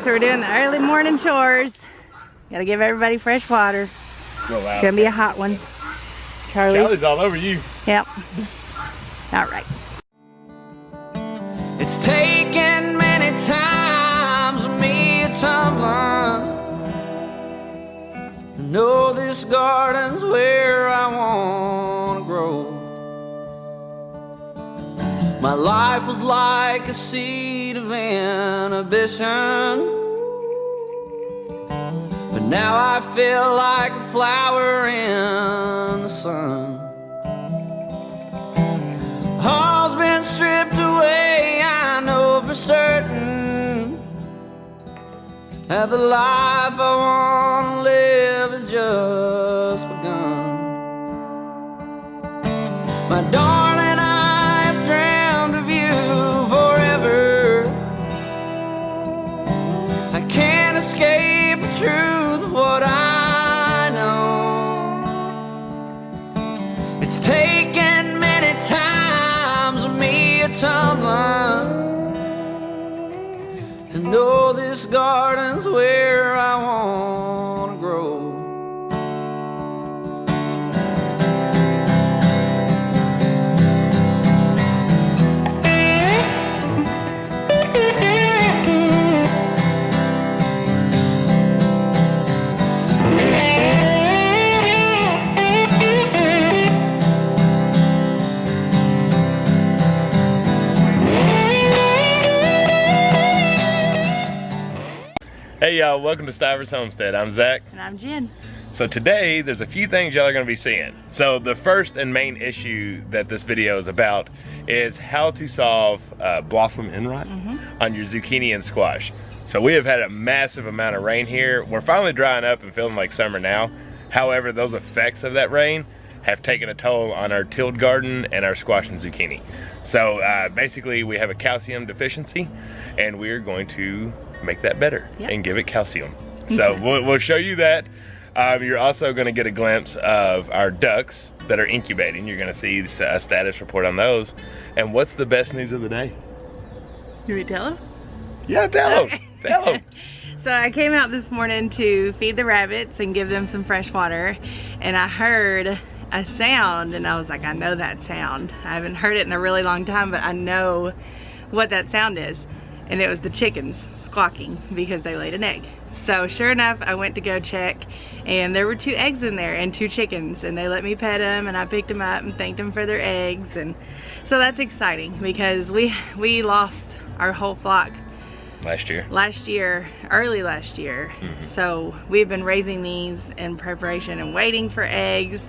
so we're doing the early morning chores. Gotta give everybody fresh water. It's gonna be a hot one. Charlie's all over you. Yep. All right. It's taken many times of me a tumbling to know this garden's where I wanna grow. My life was like a seed of inhibition, but now I feel like a flower in the sun. All's been stripped away, I know for certain that the life I wanna live has just begun. My darling, I have dreamed of you forever. I can't escape the truth of what I know. It's taken many times of me a tumbling to know this garden's where I wanna grow. Hey y'all, welcome to Stivers Homestead. I'm Zach. And I'm Jen. So today, there's a few things y'all are gonna be seeing. So the first and main issue that this video is about is how to solve blossom end rot on your zucchini and squash. So we have had a massive amount of rain here. We're finally drying up and feeling like summer now. However, those effects of that rain have taken a toll on our tilled garden and our squash and zucchini. So basically we have a calcium deficiency and we're going to make that better and give it calcium. So we'll show you that. You're also gonna get a glimpse of our ducks that are incubating. You're gonna see a status report on those. And what's the best news of the day? Can we tell them? Yeah, tell them, tell them. So I came out this morning to feed the rabbits and give them some fresh water, and I heard a sound and I was like, I know that sound. I haven't heard it in a really long time, but I know what that sound is. And it was the chickens squawking because they laid an egg. So sure enough, I went to go check and there were 2 eggs in there and 2 chickens, and they let me pet them and I picked them up and thanked them for their eggs. And so that's exciting because we lost our whole flock early last year. So we've been raising these in preparation and waiting for eggs.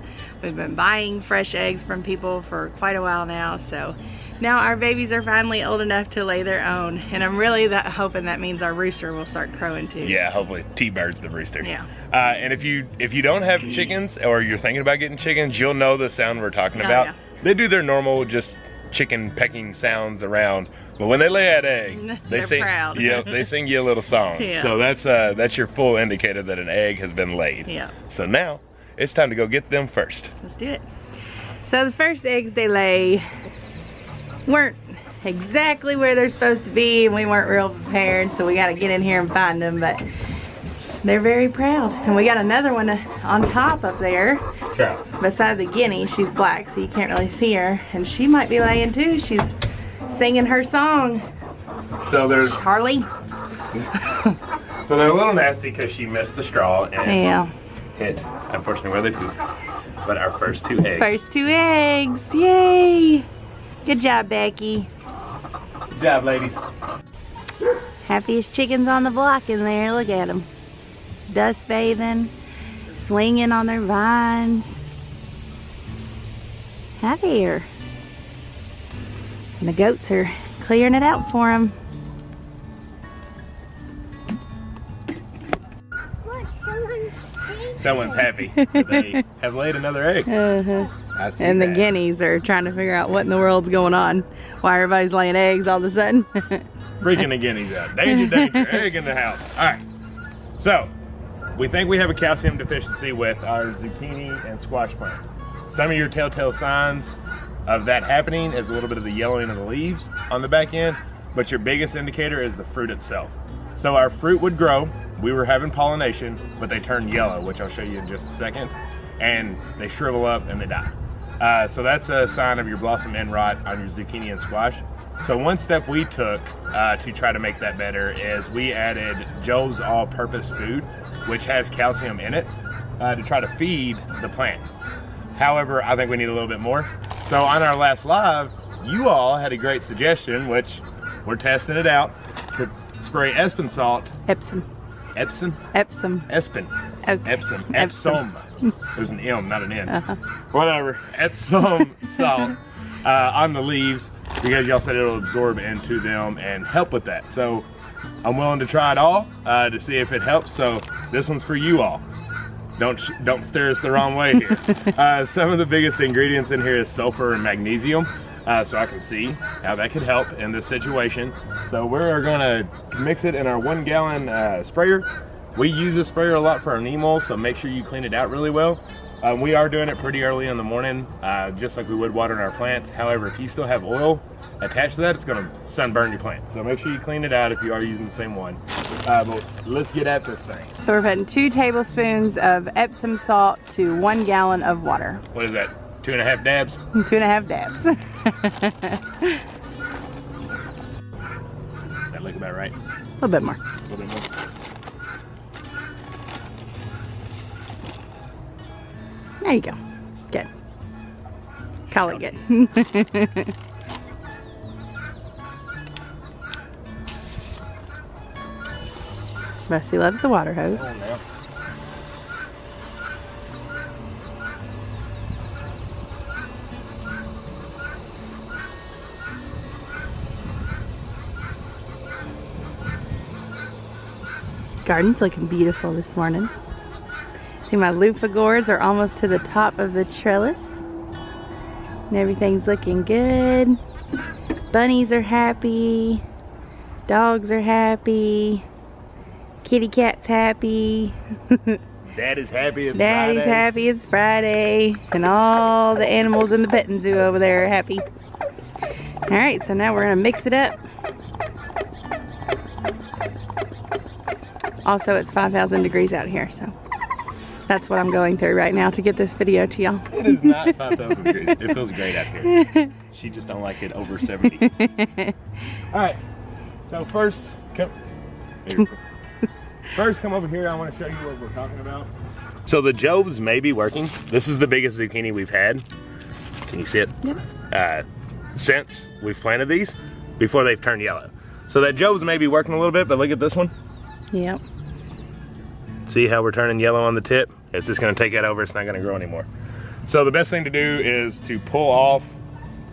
We've been buying fresh eggs from people for quite a while now. So now our babies are finally old enough to lay their own, and I'm really hoping that means our rooster will start crowing too. Yeah, hopefully T-Bird's the rooster. Yeah. And if you don't have chickens or you're thinking about getting chickens, you'll know the sound we're talking about. Yeah. They do their normal just chicken pecking sounds around, but when they lay that egg, they're sing, proud. Yeah, they sing you a little song. Yeah. So that's your full indicator that an egg has been laid. Yeah. So now it's time to go get them first. Let's do it. So the first eggs they lay weren't exactly where they're supposed to be, and we weren't real prepared, so we got to get in here and find them, but they're very proud. And we got another one on top up there beside the guinea. She's black, so you can't really see her, and she might be laying too. She's singing her song. So there's Charlie. So they're a little nasty because she missed the straw and hit, unfortunately, where they poop. But our first 2 eggs. First 2 eggs, yay! Good job, Becky. Good job, ladies. Happiest chickens on the block in there. Look at them. Dust bathing, swinging on their vines. Hi there. And the goats are clearing it out for them. Someone's happy that they have laid another egg. And the guineas are trying to figure out what in the world's going on. Why everybody's laying eggs all of a sudden. Freaking the guineas out. Danger, danger, egg in the house. All right, so we think we have a calcium deficiency with our zucchini and squash plants. Some of your telltale signs of that happening is a little bit of the yellowing of the leaves on the back end, but your biggest indicator is the fruit itself. So our fruit would grow, we were having pollination, but they turned yellow, which I'll show you in just a second, and they shrivel up and they die. So that's a sign of your blossom end rot on your zucchini and squash. So one step we took to try to make that better is we added Joe's all-purpose food, which has calcium in it, to try to feed the plants. However, I think we need a little bit more. So on our last live, you all had a great suggestion, which we're testing it out, to spray Epsom salt. Epsom. Epsom? Epsom. Epsom. Epsom. Epsom. Epsom. There's an M, not an N. Whatever. Epsom salt on the leaves, because y'all said it'll absorb into them and help with that. So I'm willing to try it all to see if it helps. So this one's for you all. Don't steer us the wrong way here. Some of the biggest ingredients in here is sulfur and magnesium. So I can see how that could help in this situation. So we're gonna mix it in our 1 gallon sprayer. We use this sprayer a lot for our neem oil, so make sure you clean it out really well. We are doing it pretty early in the morning, just like we would watering our plants. However, if you still have oil attached to that, it's gonna sunburn your plant. So make sure you clean it out if you are using the same one. But let's get at this thing. So we're putting 2 tablespoons of Epsom salt to 1 gallon of water. What is that, 2.5 dabs? 2.5 dabs. That look about right? A little bit more. A little bit more. There you go. Good. Call it good. Rusty loves the water hose. Come on now. Garden's looking beautiful this morning. See, my loofah gourds are almost to the top of the trellis. And everything's looking good. Bunnies are happy. Dogs are happy. Kitty cat's happy. Daddy's happy it's Daddy's Friday. happy it's Friday. And all the animals in the petting zoo over there are happy. Alright, so now we're going to mix it up. Also, it's 5,000 degrees out here, so that's what I'm going through right now to get this video to y'all. It is not 5,000 degrees. It feels great out here. She just don't like it over 70. Alright, so first come over here. I want to show you what we're talking about. So the Jobs may be working. This is the biggest zucchini we've had. Can you see it? Yep. Since we've planted these, before they've turned yellow. So that Jobs may be working a little bit, but look at this one. Yep. See how we're turning yellow on the tip? It's just gonna take that over, it's not gonna grow anymore. So the best thing to do is to pull off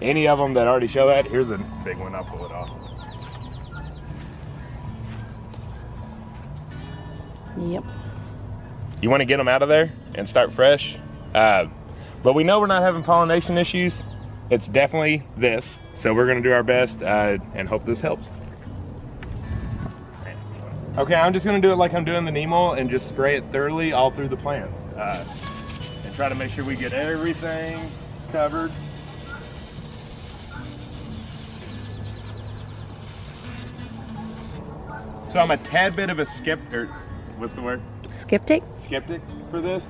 any of them that already show that. Here's a big one, I'll pull it off. Yep. You wanna get them out of there and start fresh. But we know we're not having pollination issues. It's definitely this. So we're gonna do our best and hope this helps. Okay, I'm just gonna do it like I'm doing the neem oil and just spray it thoroughly all through the plant. And try to make sure we get everything covered. So I'm a tad bit of a skeptic, what's the word? Skeptic? Skeptic for this.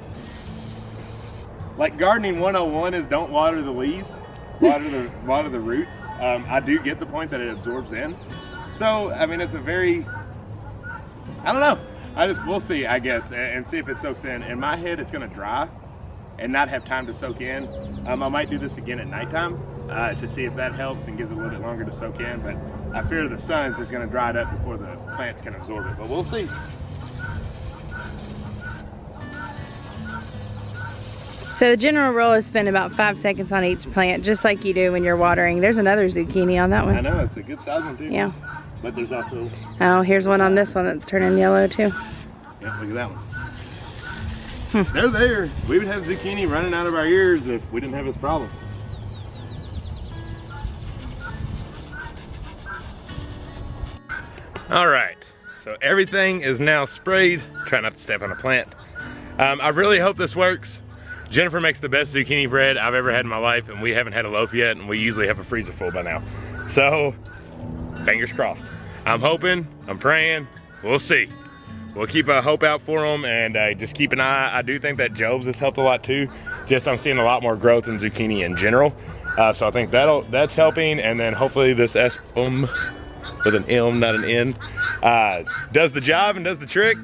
Like gardening 101 is don't water the leaves, water the roots. I do get the point that it absorbs in. So, I mean, it's a very, I don't know. We'll see, I guess, and see if it soaks in. In my head, it's gonna dry and not have time to soak in. I might do this again at nighttime to see if that helps and gives it a little bit longer to soak in, but I fear the sun's just gonna dry it up before the plants can absorb it, but we'll see. So the general rule is spend about 5 seconds on each plant, just like you do when you're watering. There's another zucchini on that one. I know, it's a good size one too. Yeah. But there's also... Oh, here's one on this one that's turning yellow too. Yeah, look at that one. They're there. We would have zucchini running out of our ears if we didn't have this problem. All right, so everything is now sprayed. Try not to step on a plant. I really hope this works. Jennifer makes the best zucchini bread I've ever had in my life, and we haven't had a loaf yet, and we usually have a freezer full by now. So, fingers crossed. I'm hoping, I'm praying, we'll see. We'll keep a hope out for them and just keep an eye. I do think that Job's has helped a lot too. Just I'm seeing a lot more growth in zucchini in general. So I think that's helping. And then hopefully this espum with an M, not an N, does the job and does the trick.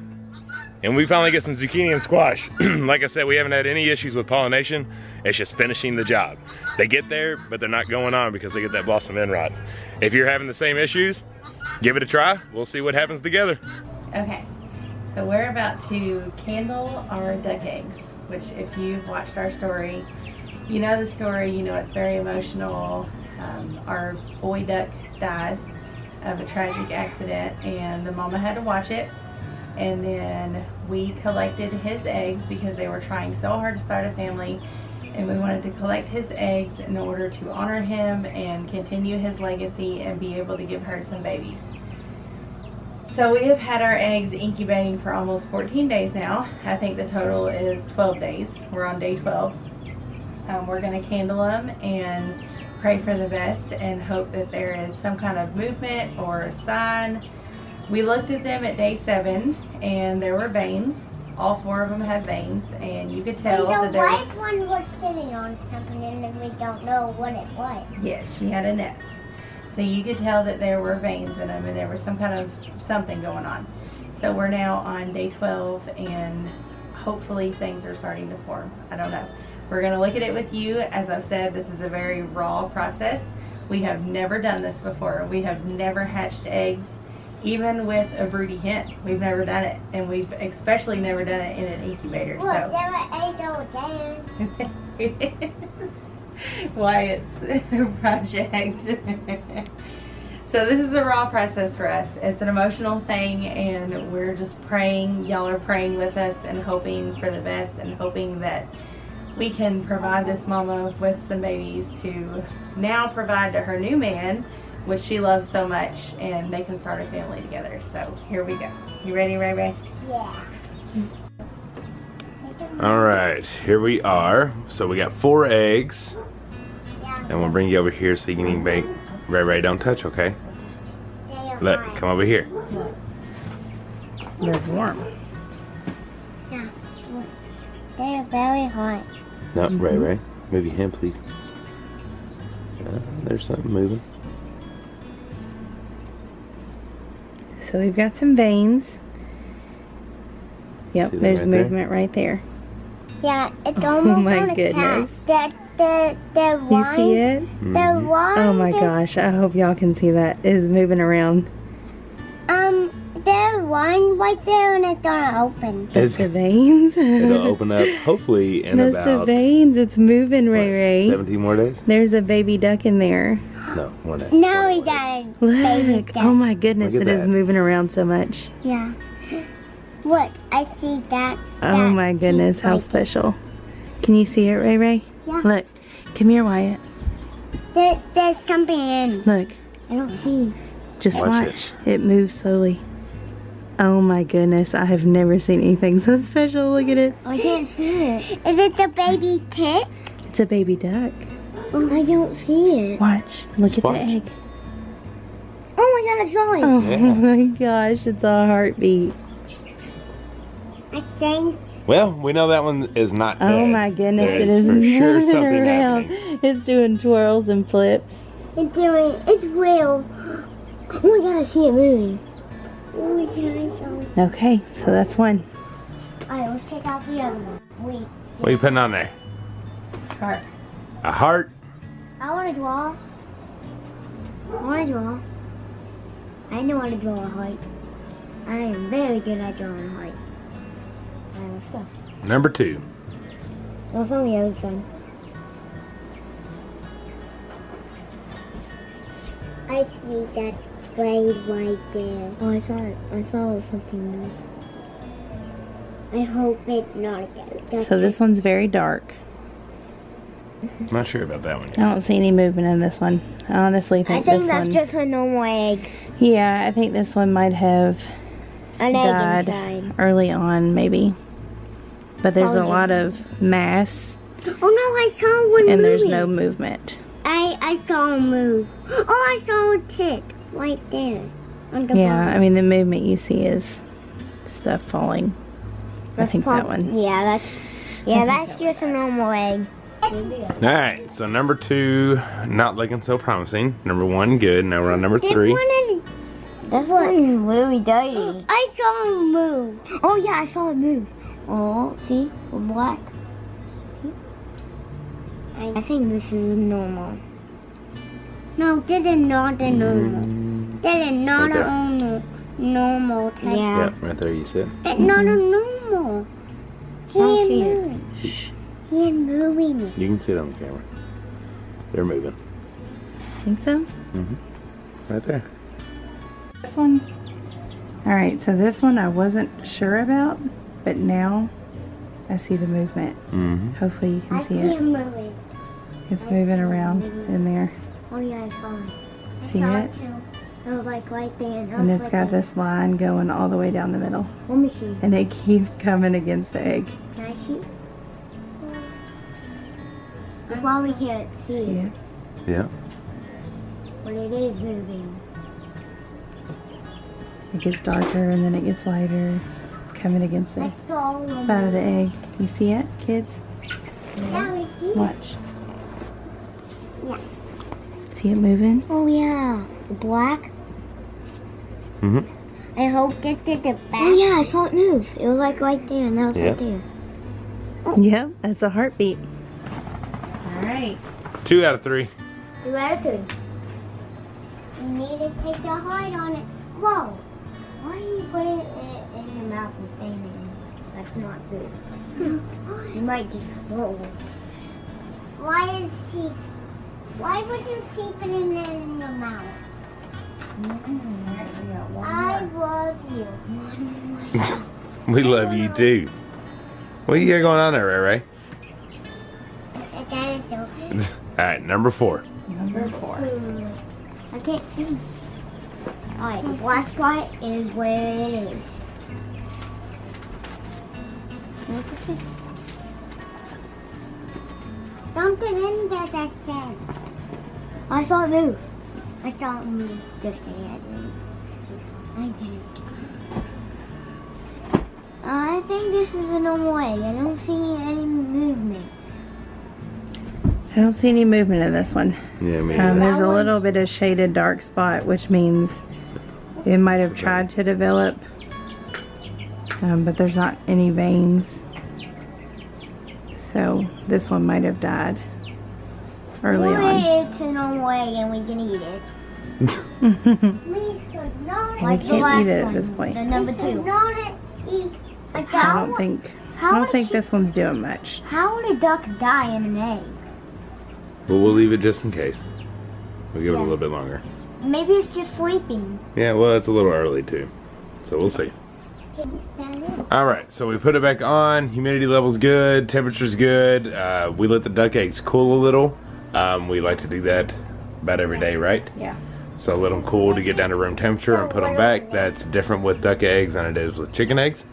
And we finally get some zucchini and squash. Like I said, we haven't had any issues with pollination. It's just finishing the job. They get there, but they're not going on because they get that blossom end rot. If you're having the same issues, give it a try. We'll see what happens together. Okay, so we're about to candle our duck eggs, which if you've watched our story, you know the story, you know it's very emotional. Our boy duck died of a tragic accident and the mama had to watch it. And then we collected his eggs because they were trying so hard to start a family, and we wanted to collect his eggs in order to honor him and continue his legacy and be able to give her some babies. So we have had our eggs incubating for almost 14 days now. I think the total is 12 days. We're on day 12. We're going to candle them and pray for the best and hope that there is some kind of movement or a sign. We looked at them at day 7 and there were veins. All 4 of them have veins, and you could tell that the white one was sitting on something and we don't know what it was. Yes, she had a nest. So you could tell that there were veins in them and there was some kind of something going on. So we're now on day 12 and hopefully things are starting to form. I don't know. We're going to look at it with you. As I've said, this is a very raw process. We have never done this before. We have never hatched eggs. Even with a broody hen, we've never done it, and we've especially never done it in an incubator. Look, so there were 8 old days. Wyatt's project. So this is a raw process for us. It's an emotional thing, and we're just praying. Y'all are praying with us and hoping for the best, and hoping that we can provide this mama with some babies to now provide to her new man, which she loves so much, and they can start a family together. So here we go. You ready, Ray Ray? Yeah. All right, here we are. So we got 4 eggs, and we'll bring you over here so you can make. Ray Ray, don't touch, okay? Look, come over here. They're warm. Yeah. They're very hot. No, Ray Ray, move your hand, please. There's something moving. So we've got some veins. Yep, there's right movement right there. Yeah, it's almost my on a goodness. cat. The You wine. see it? The wine. Oh my gosh, I hope y'all can see that. It is moving around. There's wine right there and it's gonna open. That's the veins. It'll open up hopefully in That's about the veins. It's moving, Ray Ray. 17 more days? There's a baby duck in there. No, 1 day. No, he doesn't. Baby Look. duck. Oh my goodness, Look at it is that. moving around so much. Yeah. Look, I see that. Oh my goodness, how special. Can you see it, Ray Ray? Yeah. Look. Come here, Wyatt. There's something in. Look. I don't see. Just Watch watch. It moves slowly. Oh my goodness, I have never seen anything so special. Look at it. I can't see it. Is it the baby tit? It's a baby duck. I don't see it. Watch. Look at Watch. the egg. Oh my god, I saw it. Oh Yeah. my gosh, it's a heartbeat. I think. Well, we know that one is not dead. Oh my goodness, There's it is for sure moving something around. happening. It's doing twirls and flips. It's real. Oh my god, I see it moving. Oh my god, I saw it. Okay, so that's one. Alright, let's check out the other one. Wait. What are you putting on there? Heart. A heart? I want to draw. I know how to draw a heart. I am very good at drawing a heart. Alright, let's go. Number 2. What's on the other side? I see that blade right there. Oh, I saw it. I saw something new. I hope it's not again. So this one's very dark. I'm not sure about that one I yet. don't see any movement in this one. I honestly I think think this that's one. just a normal egg. Yeah, I think this one might have An egg died inside. early on, maybe. But there's a Probably. lot of mass Oh no, I saw one and there's moving. no movement. I saw him move. Oh, I saw a tit right there. On the Yeah, bottom. I mean the movement you see is stuff falling. I think that one. Yeah, that's just a normal egg. Alright, so number 2, not looking so promising. Number 1, good. Now we're on number 3. This one is really dirty. I saw it move. Oh yeah, I saw it move. Oh, see? We're black. I think this is normal. No, this is not a normal. That is not Okay. a normal type. Yeah. Yep, right there you sit. That's not a normal. He don't is see it. moving. He is moving it. You can see it on the camera. They're moving. Think so? Right there. This one? Alright, so this one I wasn't sure about, but now I see the movement. Hopefully you can I see see it. him moving. It's moving around in there. Oh yeah, I saw it. See it? Too. It was like right there. And it's got this line going all the way down the middle. Let me see. And it keeps coming against the egg. Can I see? That's why we can't see it. Yeah. Yeah. But it is moving. It gets darker and then it gets lighter. It's coming against the That's all. side of the egg. You see it, kids? Yeah, we see it. Watch. Yeah. See it moving? Oh yeah. The black. I hope this is the back. Oh yeah, I saw it move. It was like right there, and that was Yeah. right there. Yep, that's a heartbeat. Alright. 2 out of 3. 2 out of 3. You need to take the heart on it. Whoa! Why are you putting it in your mouth and saying it? That's not good. You might just roll. Why would you keep it in your mouth? I love you. We love you too. What you got going on there, Ray That is so. Ray? Alright, number 4. Number 4. I can't see. Alright, the black spot is where it is. Don't get in there, that said. I saw it move. I saw it move just yet. I didn't. I think this is a normal egg. I don't see any movement. I don't see any movement in this one. Yeah, me There's a little bit of shaded dark spot, which means it might have tried to develop, but there's not any veins. So this one might have died early on. It's a normal egg and we can eat it. We should not We can't eat it at this point. The number 2. I don't think this one's doing much. How would a duck die in an egg? But we'll leave it just in case. We'll give it a little bit longer. Maybe it's just sleeping. Yeah, well, it's a little early too. So we'll see. Alright, so we put it back on. Humidity level's good. Temperature's good. We let the duck eggs cool a little. We like to do that about every day, right? Yeah. So let them cool to get down to room temperature and put them back. That's different with duck eggs than it is with chicken eggs.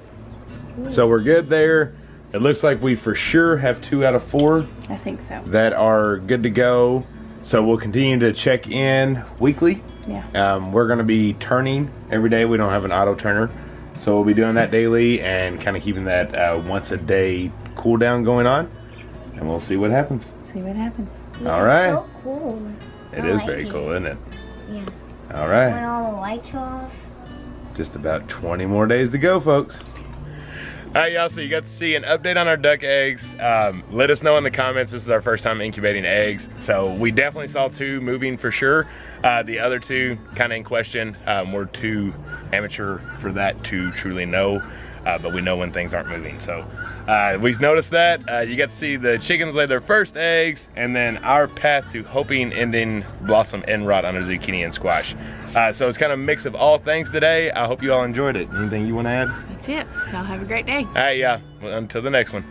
So we're good there. It looks like we for sure have 2 out of 4 I think so. that are good to go. So we'll continue to check in weekly. Yeah. We're going to be turning every day. We don't have an auto turner. So we'll be doing that daily and kind of keeping that once a day cool down going on. And we'll see what happens. See what happens. All right. So cool. It is very cool, isn't it? Yeah. All When right. all the lights off. Just about 20 more days to go, folks. All right, y'all, so you got to see an update on our duck eggs. Let us know in the comments. This is our first time incubating eggs. So we definitely saw 2 moving for sure. The other 2 kind of in question. We're too amateur for that to truly know, but we know when things aren't moving. So we've noticed that. You got to see the chickens lay their first eggs, and then our path to hoping ending blossom end rot on a zucchini and squash. So it's kind of a mix of all things today. I hope you all enjoyed it. Anything you want to add? That's it. Y'all have a great day. All right, yeah. Well, until the next one.